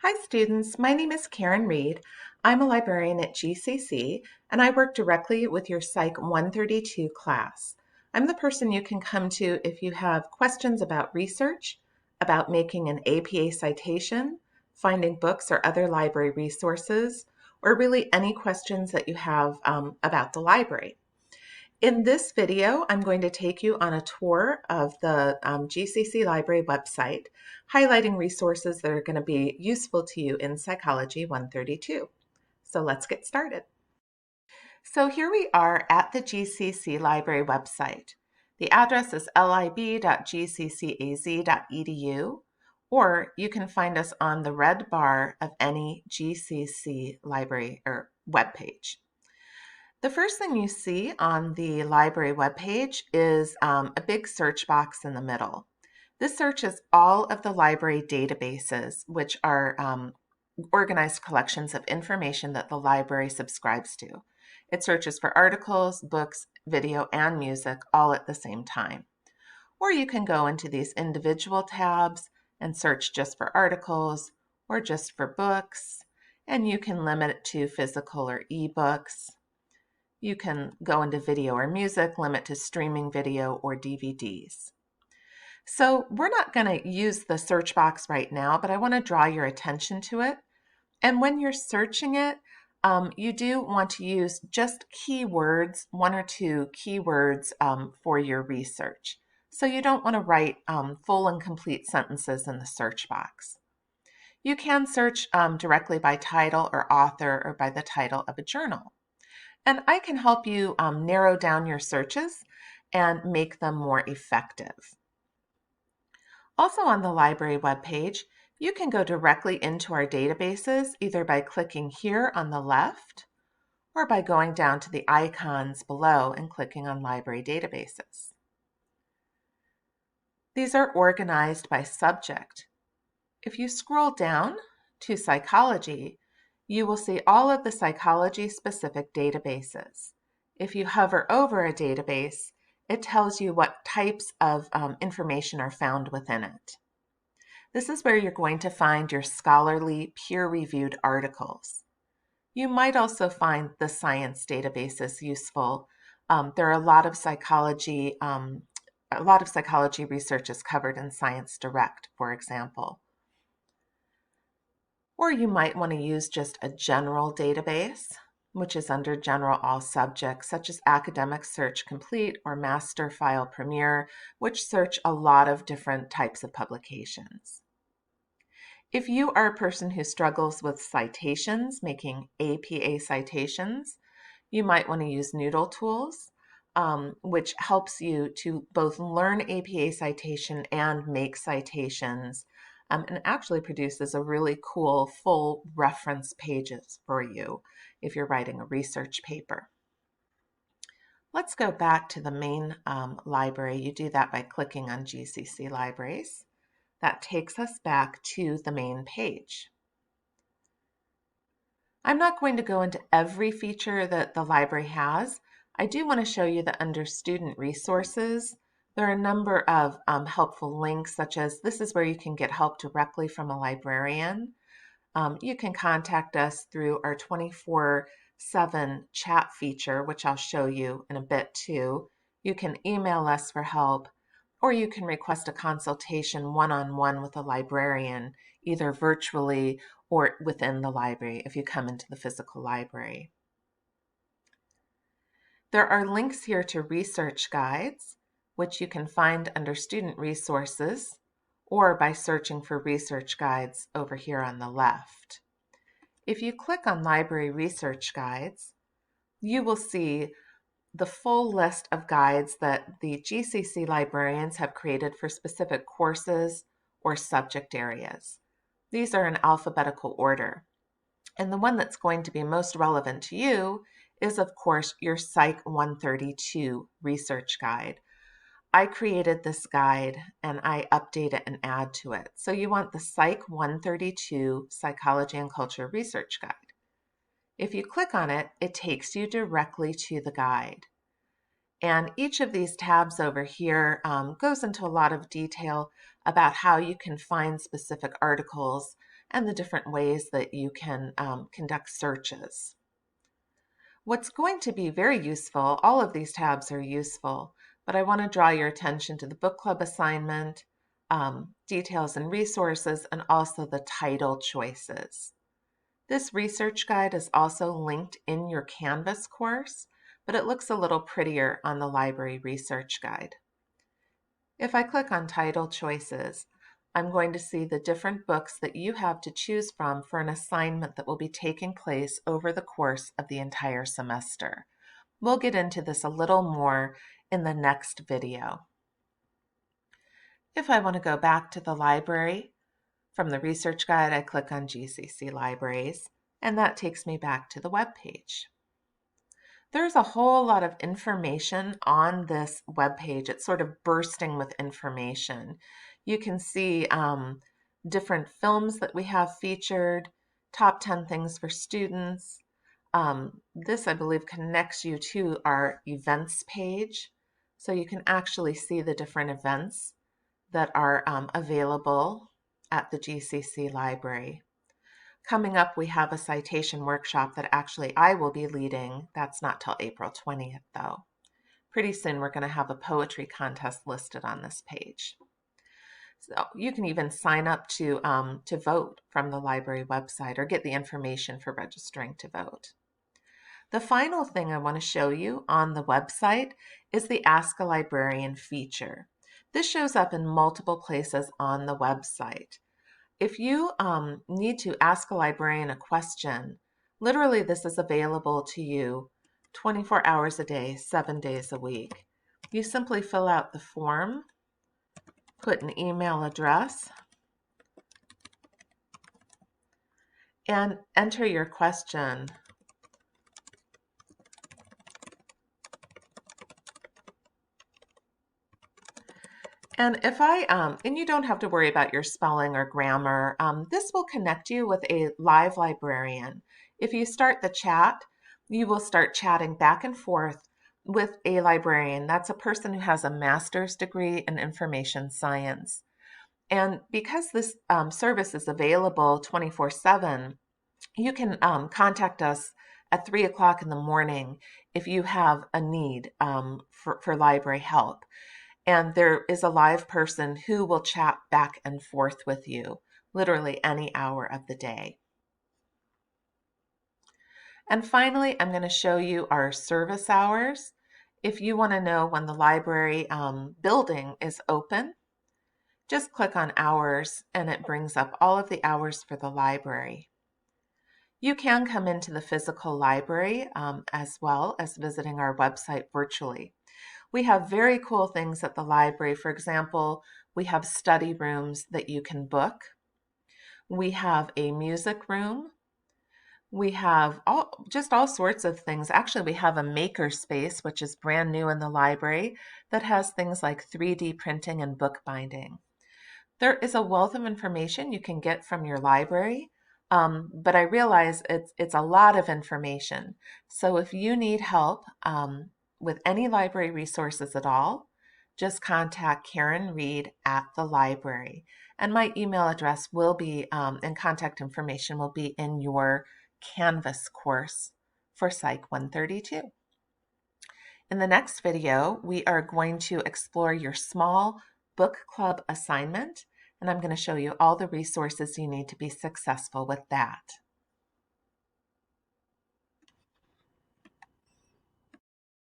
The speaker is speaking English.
Hi students, my name is Karen Reed. I'm a librarian at GCC and I work directly with your Psych 132 class. I'm the person you can come to if you have questions about research, about making an APA citation, finding books or other library resources, or really any questions that you have about the library. In this video, I'm going to take you on a tour of the GCC Library website, highlighting resources that are going to be useful to you in Psychology 132. So let's get started. So here we are at the GCC Library website. The address is lib.gccaz.edu, or you can find us on the red bar of any GCC library or webpage. The first thing you see on the library webpage is a big search box in the middle. This searches all of the library databases, which are organized collections of information that the library subscribes to. It searches for articles, books, video, and music all at the same time. Or you can go into these individual tabs and search just for articles or just for books, and you can limit it to physical or ebooks. You can go into video or music, limit to streaming video or DVDs. So we're not going to use the search box right now, but I want to draw your attention to it. And when you're searching it, you do want to use just keywords, one or two keywords for your research. So you don't want to write full and complete sentences in the search box. You can search directly by title or author or by the title of a journal. And I can help you narrow down your searches and make them more effective. Also on the library webpage, you can go directly into our databases either by clicking here on the left or by going down to the icons below and clicking on Library Databases. These are organized by subject. If you scroll down to Psychology, you will see all of the psychology-specific databases. If you hover over a database, it tells you what types of information are found within it. This is where you're going to find your scholarly, peer-reviewed articles. You might also find the science databases useful. There are a lot of psychology research is covered in Science Direct, for example. Or you might want to use just a general database, which is under General All Subjects, such as Academic Search Complete or Master File Premier, which search a lot of different types of publications. If you are a person who struggles with citations, making APA citations, you might want to use Noodle Tools, which helps you to both learn APA citation and make citations, and actually produces a really cool full reference pages for you if you're writing a research paper. Let's go back to the main library. You do that by clicking on GCC Libraries. That takes us back to the main page. I'm not going to go into every feature that the library has. I do want to show you that under Student Resources, there are a number of helpful links, such as this is where you can get help directly from a librarian. You can contact us through our 24/7 chat feature, which I'll show you in a bit too. You can email us for help, or you can request a consultation one-on-one with a librarian, either virtually or within the library if you come into the physical library. There are links here to research guides, which you can find under Student Resources or by searching for research guides over here on the left. If you click on Library Research Guides, you will see the full list of guides that the GCC librarians have created for specific courses or subject areas. These are in alphabetical order. And the one that's going to be most relevant to you is, of course, your Psych 132 research guide. I created this guide and I update it and add to it. So you want the Psych 132 Psychology and Culture Research Guide. If you click on it, it takes you directly to the guide. And each of these tabs over here goes into a lot of detail about how you can find specific articles and the different ways that you can conduct searches. What's going to be very useful, all of these tabs are useful, but I want to draw your attention to the book club assignment, details and resources, and also the title choices. This research guide is also linked in your Canvas course, but it looks a little prettier on the library research guide. If I click on title choices, I'm going to see the different books that you have to choose from for an assignment that will be taking place over the course of the entire semester. We'll get into this a little more in the next video. If I want to go back to the library, from the research guide, I click on GCC Libraries, and that takes me back to the web page. There's a whole lot of information on this web page. It's sort of bursting with information. You can see different films that we have featured, top 10 things for students. This, I believe, connects you to our events page, so you can actually see the different events that are available at the GCC library. Coming up, we have a citation workshop that actually I will be leading. That's not till April 20th, though. Pretty soon, we're going to have a poetry contest listed on this page. So you can even sign up to vote from the library website or get the information for registering to vote. The final thing I want to show you on the website is the Ask a Librarian feature. This shows up in multiple places on the website. If you need to ask a librarian a question, literally this is available to you 24 hours a day, 7 days a week. You simply fill out the form, put an email address, and enter your question. And if and you don't have to worry about your spelling or grammar, this will connect you with a live librarian. If you start the chat, you will start chatting back and forth with a librarian. That's a person who has a master's degree in information science. And because this service is available 24/7, you can contact us at 3 o'clock in the morning if you have a need for library help. And there is a live person who will chat back and forth with you, literally any hour of the day. And finally, I'm going to show you our service hours. If you want to know when the library building is open, just click on hours and it brings up all of the hours for the library. You can come into the physical library as well as visiting our website virtually. We have very cool things at the library. For example, we have study rooms that you can book. We have a music room. We have just all sorts of things. Actually, we have a maker space, which is brand new in the library, that has things like 3D printing and bookbinding. There is a wealth of information you can get from your library, but I realize it's a lot of information. So if you need help with any library resources at all, just contact Karen Reed at the library. And my email address will be, and contact information will be in your Canvas course for Psych 132. In the next video, we are going to explore your small book club assignment, and I'm going to show you all the resources you need to be successful with that.